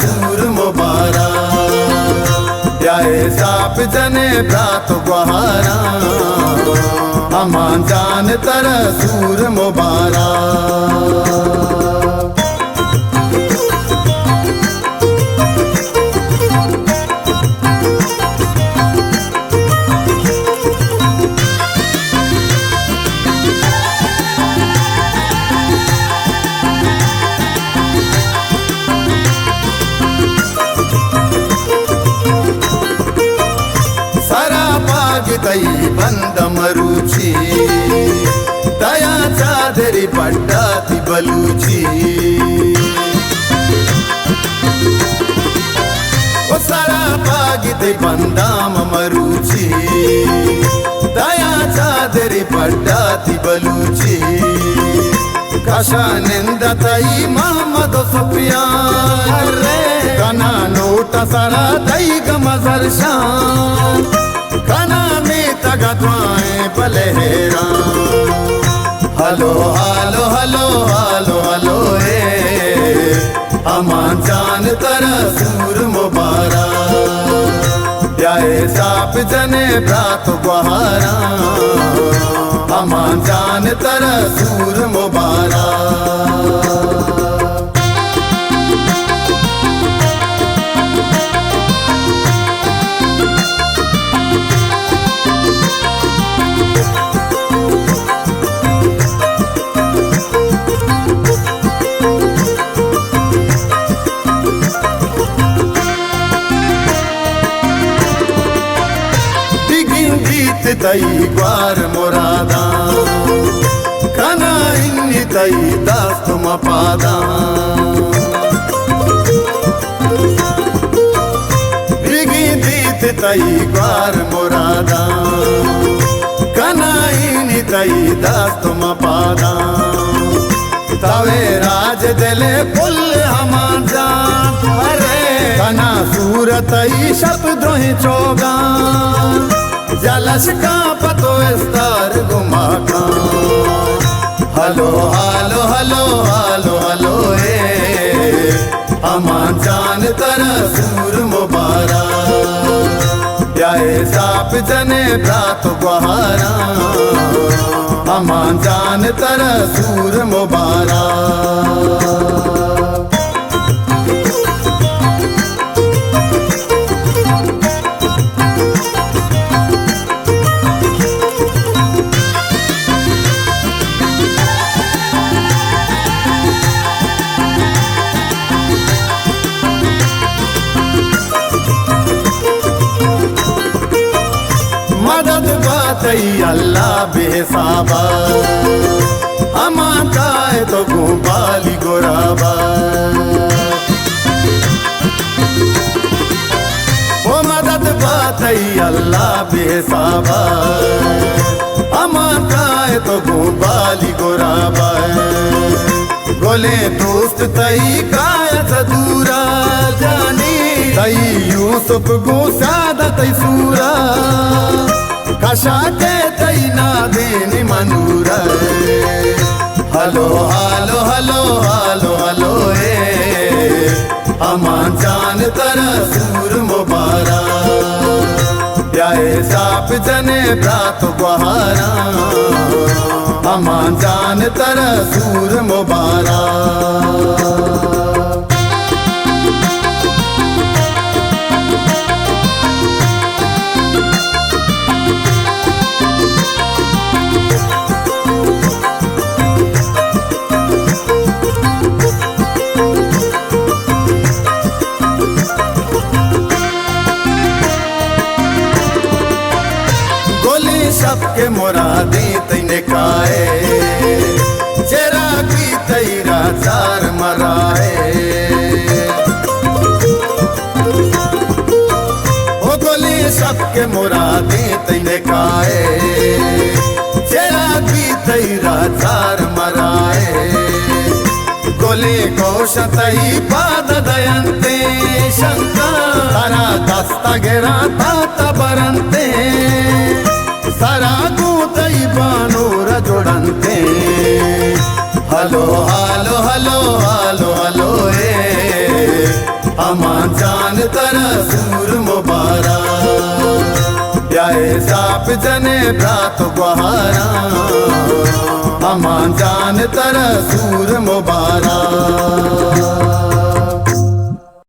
सूर मुबारा याए साप जने प्रात गुहारा अमान जान तर सूर मुबारा दई बंद मरुची दया चादरी पड्डाती बलूची ओ सारा पागिते बंदाम मरुची दया चादरी पड्डाती बलूची कशा निंदा तई मोहम्मद सुफियान रे कना नोटा सारा दई गमजर शान कना में तगद्वाएं बलहेरा हलो हलो हलो हलो हलो अमान जान तर सूर मुबारा याए साप जने प्रात गुहारा अमान जान तर सूर मुबारा तई ग्वार मुरादा कना इन्नी तई दास्त मपादा बिगी दीत तई ग्वार मुरादा कना इन्नी तई दास्त मपादा तवे राज दिले पुल हमान जान अरे कना सूरत ई शब्दों ही चौगान जलश का पतो इस्तार गुमा का हलो हलो हलो हलो हलो अमान जान तर सूर मुबारा याए साप जने प्रात गुहारा अमान जान तर सूर मुबारा मदद बातई अल्लाह बेसाबा अमा काए तो गुबाली गोराबा ओ मदद बातई अल्लाह बेसाबा अमा काए तो गुबाली गोराबा गोले दोस्त तई काया दूरा जानी तई यूसुफ गो सादा तई सूरा कशा के तई ना देनी मनूरा हलो हलो हलो हलो हलो अमान जान तर सूर मुबारा याए साप जने प्रात गुहारा अमान जान तर सूर मुबारा सबके मुरादी तैने काए चेरा की तैरा चार मराए ओ गोली सबके मुरादी तैने काए चेरा की तैरा चार मराए गोली कोश तई पाद दयंते शंकर तारा दस्ता गिरा तात बरंते सारा तई बानूर जोड़ते हलो हलो हलो हलो हलो अमान जान तरा सूर मुबारक ब्याहे साप जने भ्रात गुहारा अमान जान तरा सूर मुबारक